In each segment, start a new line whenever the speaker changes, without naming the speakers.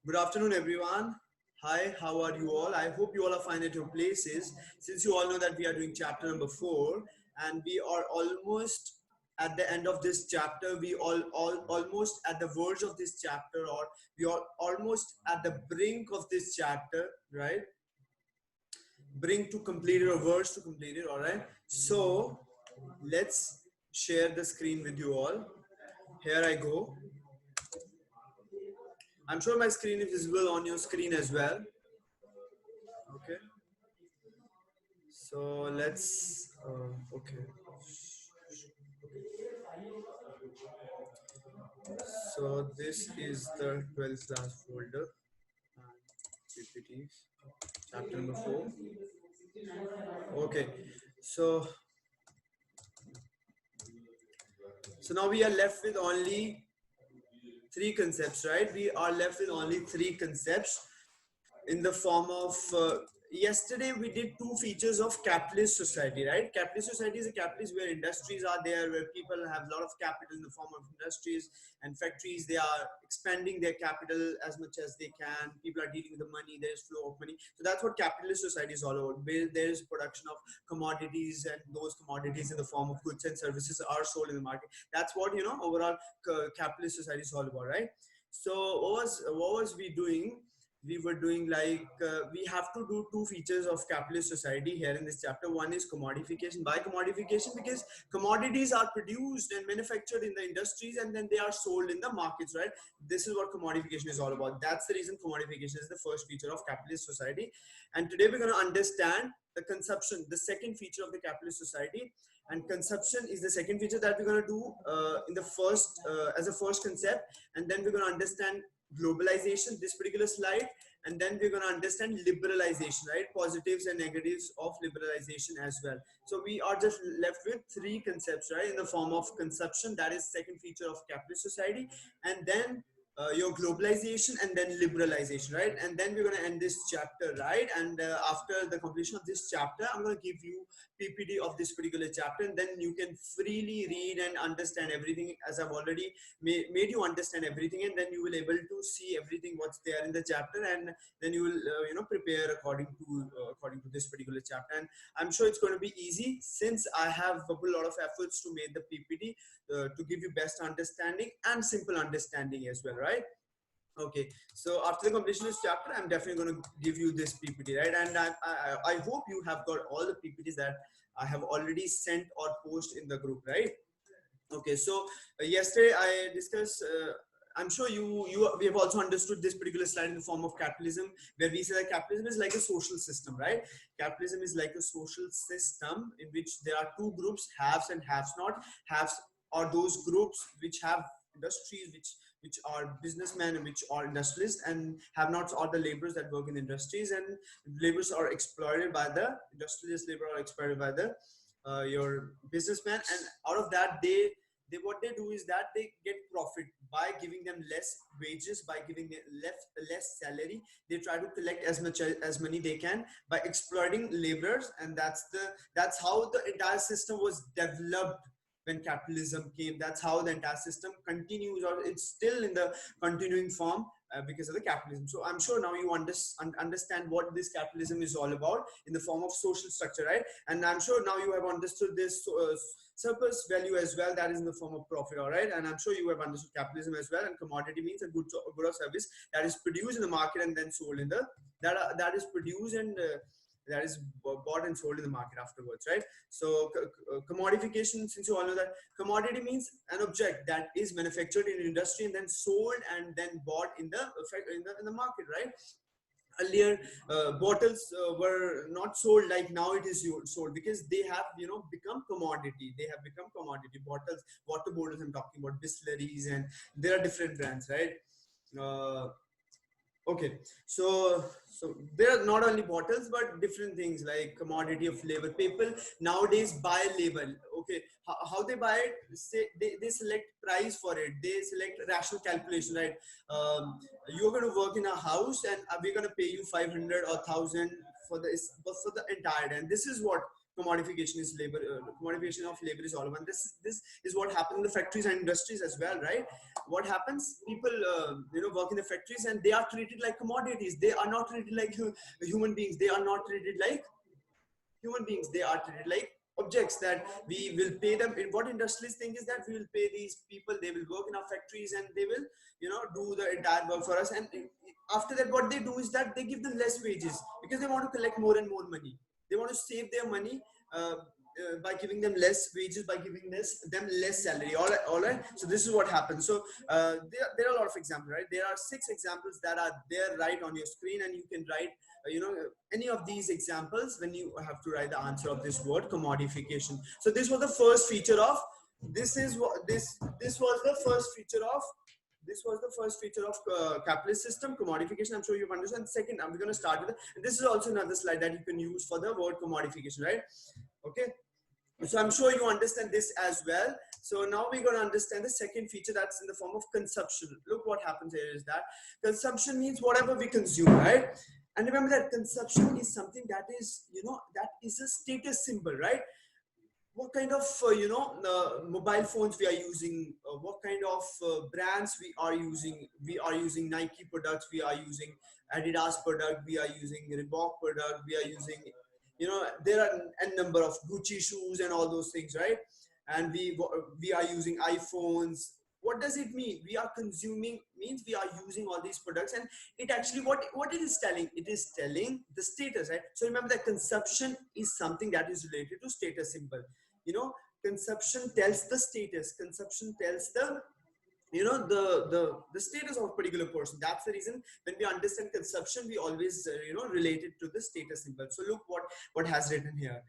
Good afternoon, everyone. Hi, how are you all? I hope you all are fine at your places. Since you all know that we are doing chapter number 4, and we are almost at the end of this chapter. We all almost at the verge of this chapter, or we are almost at the brink of this chapter, right? Brink to complete it or verge to complete it. All right. So let's share the screen with you all. Here I go. I'm sure my screen is visible on your screen as well. Okay. So okay. So this is the 12th class folder and PPTs, chapter number 4. Okay. So, so now we are left with only three concepts, right? We are left with only three concepts in the form of yesterday we did two features of capitalist society, right? Capitalist society is a capitalist where industries are there, where people have a lot of capital in the form of industries and factories. They are expanding their capital as much as they can. People are dealing with the money, there's flow of money. So that's what capitalist society is all about, where there is production of commodities, and those commodities in the form of goods and services are sold in the market. That's what, overall capitalist society is all about, right? So what was we doing? We were doing like we have to do two features of capitalist society here in this chapter. One is commodification. By commodification, because commodities are produced and manufactured in the industries, and then they are sold in the markets, right? This is what commodification is all about. That's the reason commodification is the first feature of capitalist society. And today we're going to understand the consumption, the second feature of the capitalist society. And consumption is the second feature that we're going to do in the first as a first concept. And then we're going to understand globalization, this particular slide. And then we're going to understand liberalization, right? Positives and negatives of liberalization as well. So we are just left with three concepts, right? In the form of consumption, that is second feature of capitalist society. And then your globalization, and then liberalization, right? And then we're going to end this chapter, right? And after the completion of this chapter, I'm going to give you PPT of this particular chapter, and then you can freely read and understand everything, as I've already made you understand everything. And then you will able to see everything what's there in the chapter, and then you will prepare according to this particular chapter. And I'm sure it's going to be easy, since I have a lot of efforts to make the PPT to give you best understanding and simple understanding as well, right? Okay, so after the completion of this chapter, I'm definitely going to give you this PPT, right? And I hope you have got all the PPTs that I have already sent or post in the group, right? Okay, so yesterday I discussed. I'm sure we have also understood this particular slide in the form of capitalism, where we say that capitalism is like a social system, right? Capitalism is like a social system in which there are two groups, haves and haves not. Haves are those groups which have industries, which are businessmen and which are industrialists, and have nots are the laborers that work in industries, and laborers are exploited by the industrialist, labor are exploited by the your businessman. And out of that, they what they do is that they get profit by giving them less wages, by giving them less salary. They try to collect as much as money they can by exploiting laborers. And that's how the entire system was developed when capitalism came. That's how the entire system continues, or it's still in the continuing form because of the capitalism. So I'm sure now you understand what this capitalism is all about in the form of social structure, right? And I'm sure now you have understood this surplus value as well, that is in the form of profit. All right, and I'm sure you have understood capitalism as well. And commodity means a good or service that is produced in the market and then sold in the that is produced and that is bought and sold in the market afterwards, right? So commodification, since you all know that commodity means an object that is manufactured in industry and then sold and then bought in the market, right? Earlier bottles were not sold like now it is sold, because they have become commodity. They have become commodity. Bottles, water bottles, I'm talking about, distilleries, and there are different brands, right? uh, Okay, so there are not only bottles but different things like commodity of labor. People nowadays buy labor. Okay, how they buy it? Say they select price for it. They select rational calculation, right? You're going to work in a house, and we're going to pay you 500 or 1,000 for the entire day. And this is what commodification is labor. Commodification of labor is all about. This is what happens in the factories and industries as well, right? What happens? People work in the factories and they are treated like commodities. They are not treated like human beings. They are not treated like human beings. They are treated like objects that we will pay them. What industrialists think is that we will pay these people, they will work in our factories and they will do the entire work for us, and after that what they do is that they give them less wages because they want to collect more and more money. They want to save their money by giving them less wages, by giving them less salary. All right. So this is what happens. So there are a lot of examples, right? There are 6 examples that are there right on your screen, and you can write any of these examples when you have to write the answer of this word commodification. So this was the first feature of this is what this was the first feature of capitalist system, commodification. I'm sure you've understood. Second, I'm going to start with it. This is also another slide that you can use for the word commodification, right? Okay. So I'm sure you understand this as well. So now we're going to understand the second feature, that's in the form of consumption. Look, what happens here is that consumption means whatever we consume, right? And remember that consumption is something that is, that is a status symbol, right? What kind of, mobile phones we are using, what kind of brands we are using. We are using Nike products, we are using Adidas product, we are using Reebok product, we are using, there are a number of Gucci shoes and all those things, right? And we are using iPhones. What does it mean? We are consuming means we are using all these products, and it actually what it is telling, it is telling the status, right? So remember that consumption is something that is related to status symbol. Consumption tells the status. Consumption tells the the status of a particular person. That's the reason when we understand consumption, we always relate it to the status symbol. So look what has written here.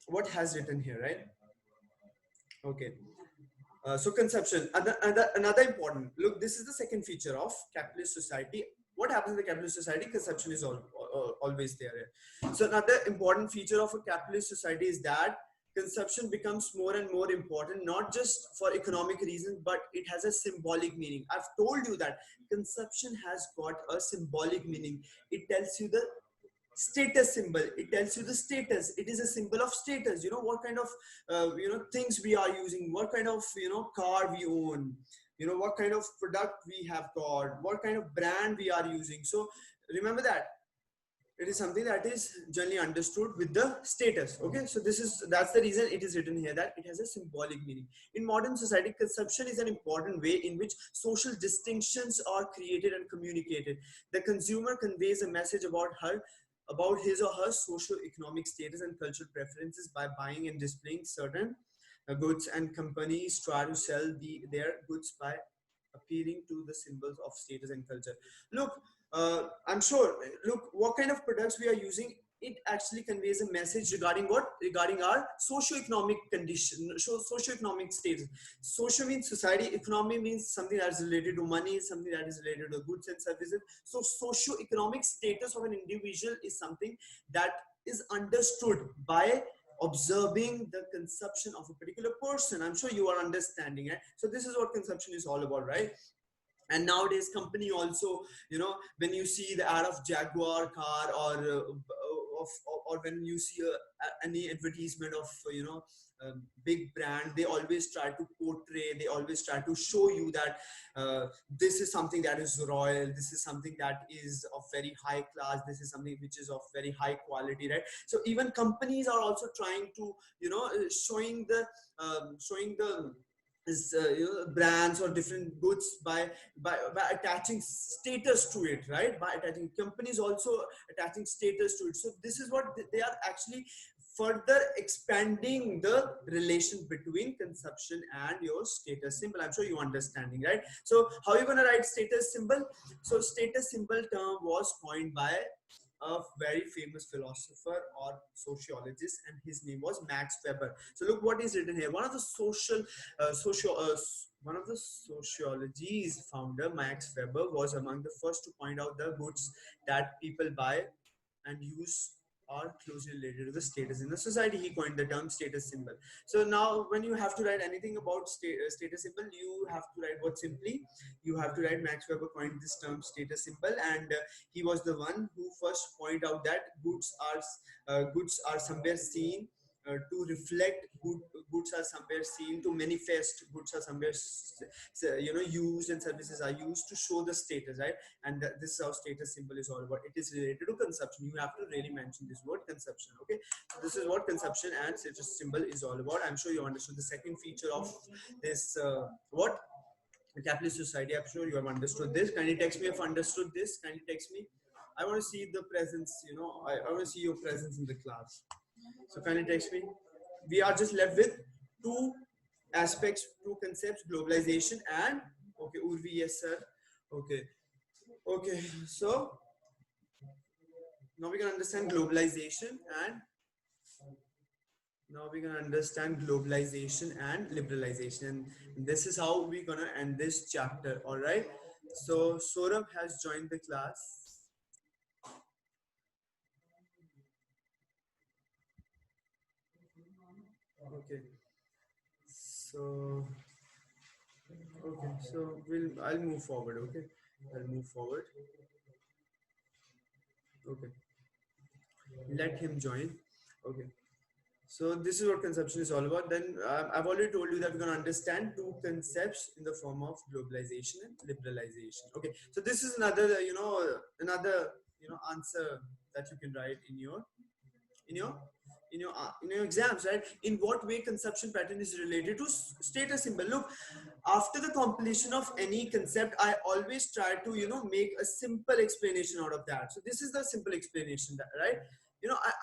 What has written here, right? Okay. So consumption, another important, look, this is the second feature of capitalist society. What happens in the capitalist society? Consumption is always there. So another important feature of a capitalist society is that consumption becomes more and more important, not just for economic reasons, but it has a symbolic meaning. I've told you that consumption has got a symbolic meaning. It tells you the status symbol. It tells you the status. It is a symbol of status. What kind of things we are using, what kind of car we own, what kind of product we have got, what kind of brand we are using. So remember that it is something that is generally understood with the status. Okay, so that's the reason it is written here, that it has a symbolic meaning. In modern society, consumption is an important way in which social distinctions are created and communicated. The consumer conveys a message about his or her socio-economic status and cultural preferences by buying and displaying certain goods, and companies try to sell their goods by appealing to the symbols of status and culture. Look, I'm sure, look, what kind of products we are using, it actually conveys a message regarding our socio-economic condition, socio-economic status. Socio means society, economy means something that is related to money, something that is related to goods and services. So socio-economic status of an individual is something that is understood by observing the consumption of a particular person. I'm sure you are understanding, right? So this is what consumption is all about, right? And nowadays company also, when you see the ad of Jaguar car, or when you see any advertisement of big brand, they always try to portray, they always try to show you that this is something that is royal, this is something that is of very high class, this is something which is of very high quality, right? So even companies are also trying to showing the brands or different goods by attaching status to it, right? By attaching, companies also attaching status to it. So this is what they are actually further expanding the relation between consumption and your status symbol. I'm sure you're understanding, right? So how are you going to write status symbol? So status symbol term was coined by a very famous philosopher or sociologist, and his name was Max Weber. So look what is written here. One of the sociology's founder, Max Weber, was among the first to point out the goods that people buy and use are closely related to the status in the society. He coined the term status symbol. So now when you have to write anything about status symbol, you have to write what simply, you have to write Max Weber coined this term status symbol, and he was the one who first point out that goods are somewhere seen to reflect, goods are somewhere seen to manifest, goods are somewhere used, and services are used to show the status, right? And this is how status symbol is all about. It is related to consumption. You have to really mention this word consumption. Okay, so this is what consumption and status symbol is all about. I'm sure you understood the second feature of this what the capitalist society. I'm sure you have understood this. Can you text me if understood this? Can you text me? I want to see the presence, I want to see your presence in the class. So can you text me? We are just left with two aspects, two concepts, globalization and, okay, Urvi, yes sir. Okay. Okay, so now we can understand globalization and liberalization. And this is how we're gonna end this chapter. All right. So Saurabh has joined the class. Okay. So okay. So I'll move forward. Okay. I'll move forward. Okay. Let him join. Okay. So this is what consumption is all about. Then I've already told you that we're going to understand two concepts in the form of globalization and liberalization. Okay, so this is another answer that you can write in your exams, right? In what way consumption pattern is related to status symbol? Look, after the completion of any concept, I always try to make a simple explanation out of that. So this is the simple explanation, right?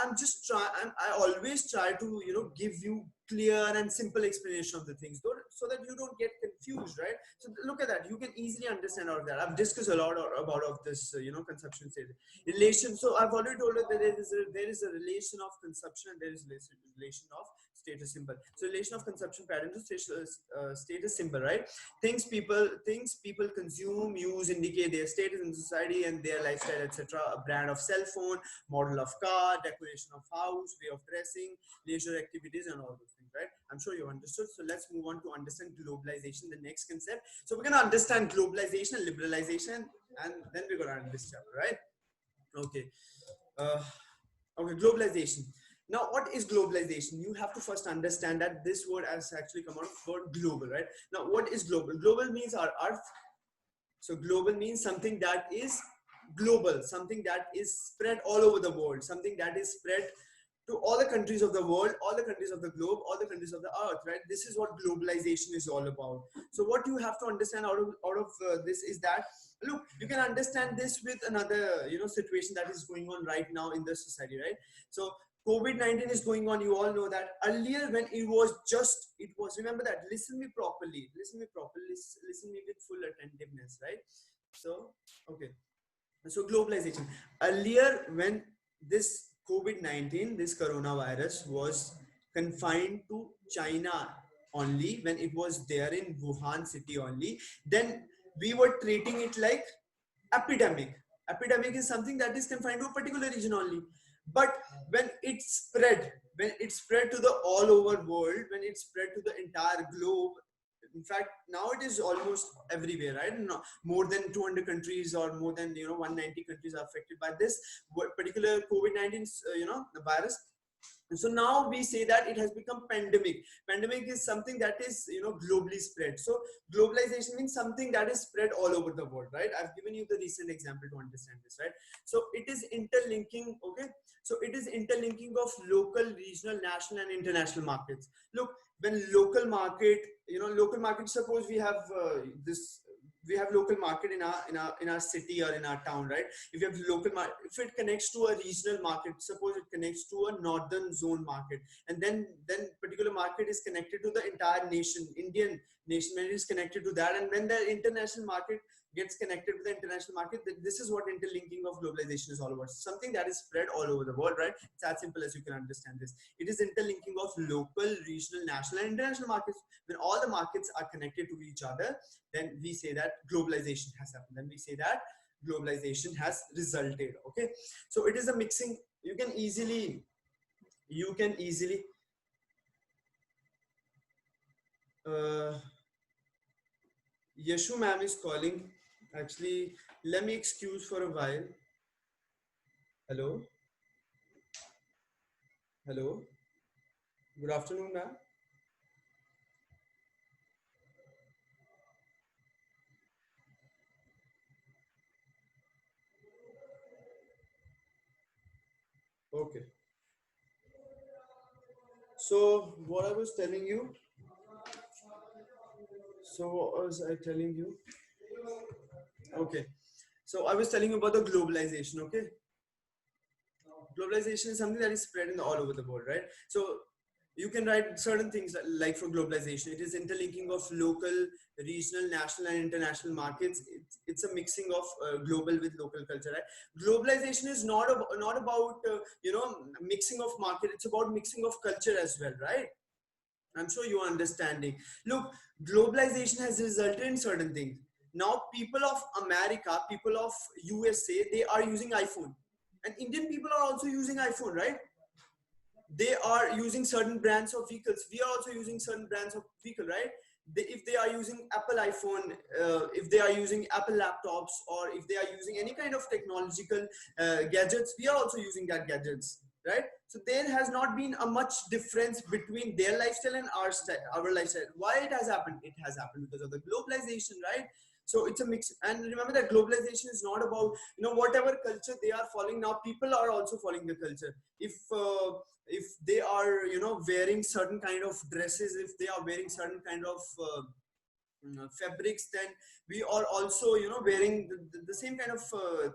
I'm just I always try to give you clear and simple explanation of the things, so that you don't get confused, right? So look at that, you can easily understand out of that. I've discussed a lot about of this consumption state relation. So I've already told you that there is a relation of consumption and there is a relation of status symbol. So relation of consumption pattern to status symbol, right? Things people consume, use, indicate their status in society and their lifestyle, etc. A brand of cell phone, model of car, decoration of house, way of dressing, leisure activities, and all those things, right? I'm sure you understood. So let's move on to understand globalization, the next concept. So we're going to understand globalization and liberalization, and then we're going to end this chapter, right? Okay. Okay, globalization. Now, what is globalization? You have to first understand that this word has actually come out for global, right? Now, what is global? Global means our earth. So global means something that is global, something that is spread all over the world, something that is spread to all the countries of the world, all the countries of the globe, all the countries of the earth, right? This is what globalization is all about. So what you have to understand out of this is that, look, you can understand this with another situation that is going on right now in the society, right? So COVID-19 is going on. You all know that. Earlier, when it was, remember that, listen me properly, listen me with full attentiveness, right? So, okay. So globalization. Earlier, when this COVID-19, this coronavirus was confined to China only, when it was there in Wuhan city only, then we were treating it like epidemic. Epidemic is something that is confined to a particular region only. But when it spread to the all over world, when it spread to the entire globe, in fact, now it is almost everywhere, right? No, more than 200 countries or more than 190 countries are affected by this particular COVID-19 virus. And so now we say that it has become pandemic. Pandemic is something that is globally spread. So globalization means something that is spread all over the world, right? I've given you the recent example to understand this, right? So it is interlinking. Okay, so it is interlinking of local, regional, national, and international markets. Look, when local market, suppose we have we have local market in our city or in our town, right? If you have local market, if it connects to a regional market, suppose it connects to a northern zone market, and then particular market is connected to the entire nation, Indian nation, when it is connected to that, and when the international market gets connected with the international market, this is what interlinking of globalization is all about. Something that is spread all over the world, right? It's as simple as you can understand this. It is interlinking of local, regional, national, and international markets. When all the markets are connected to each other, then we say that globalization has happened. Then we say that globalization has resulted. Okay, so it is a mixing. You can easily uh, Yashu ma'am is calling. Actually, let me excuse for a while. Hello, hello. Good afternoon, ma'am. Okay. So what I was telling you. So what was I telling you? Okay. So I was telling you about the globalization. Okay. Globalization is something that is spread in all over the world, right? So you can write certain things like for globalization, it is interlinking of local, regional, national, and international markets. It's a mixing of global with local culture, right? Globalization is not about mixing of market. It's about mixing of culture as well, right? I'm sure you are understanding. Look, globalization has resulted in certain things. Now, people of America, people of USA, they are using iPhone, and Indian people are also using iPhone, right? They are using certain brands of vehicles. We are also using certain brands of vehicle, right? If they are using Apple iPhone, if they are using Apple laptops, or if they are using any kind of technological gadgets, we are also using that gadgets, right? So there has not been a much difference between their lifestyle and our lifestyle. Why it has happened? It has happened because of the globalization, right? So it's a mix. And remember that globalization is not about whatever culture they are following. Now people are also following the culture. If they are wearing certain kind of dresses, if they are wearing certain kind of fabrics, then we are also wearing the same kind of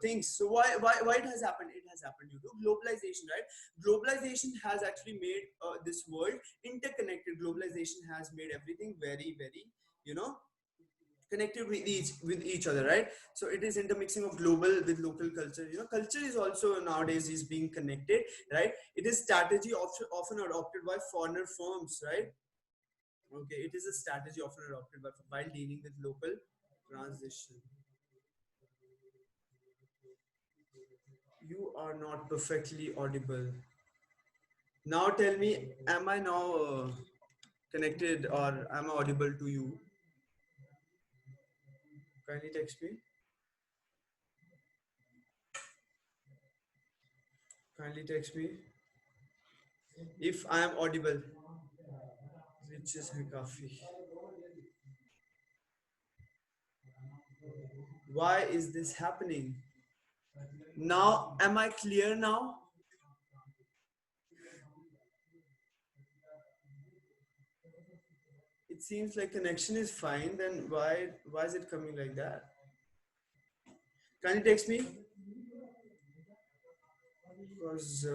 things. So why it has happened? It has happened due to globalization, right? Globalization has actually made this world interconnected. Globalization has made everything very, very you know connected with each other, right? So it is intermixing of global with local culture. Culture is also nowadays is being connected, right? It is strategy often adopted by foreigner firms, right? Okay, it is a strategy often adopted by while dealing with local transition. You are not perfectly audible. Now tell me, am I now connected, or am I audible to you? Kindly text me. Kindly text me if I am audible. Riches hai kafi. Why is this happening? Now, am I clear now? It seems like connection is fine. Then why is it coming like that? Can you text me? Because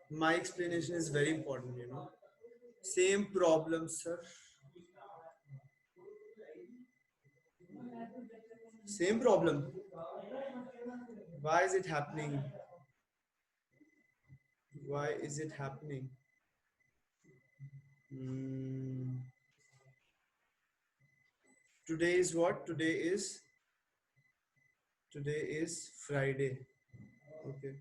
my explanation is very important. Same problem, sir. Same problem. Why is it happening? Why is it happening? Hmm. Today is what? Today is Friday. Okay.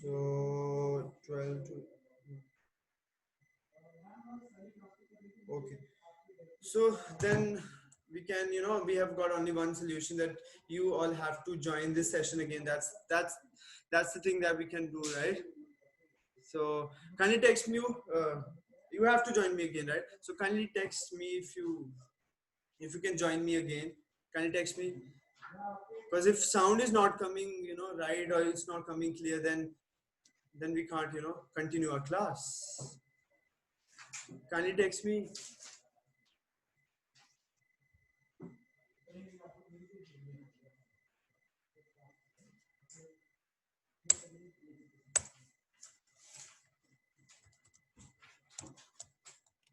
So 12 to okay. So then we can, we have got only one solution, that you all have to join this session again. That's the thing that we can do, right? So kindly text me. You have to join me again, right? So kindly text me if you can join me again. Kindly text me, because if sound is not coming, right, or it's not coming clear, then we can't, continue our class. Kindly text me.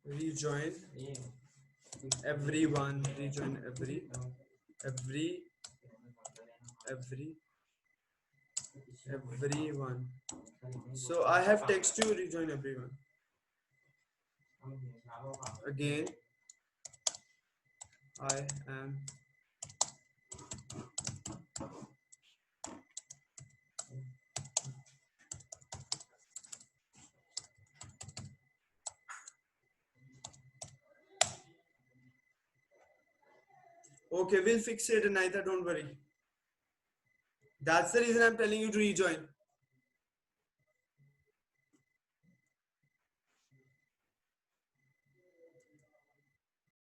Rejoin everyone. Rejoin every every everyone. So I have text you, rejoin everyone. Again, I am Okay, we'll fix it, Anita. Don't worry. That's the reason I'm telling you to rejoin.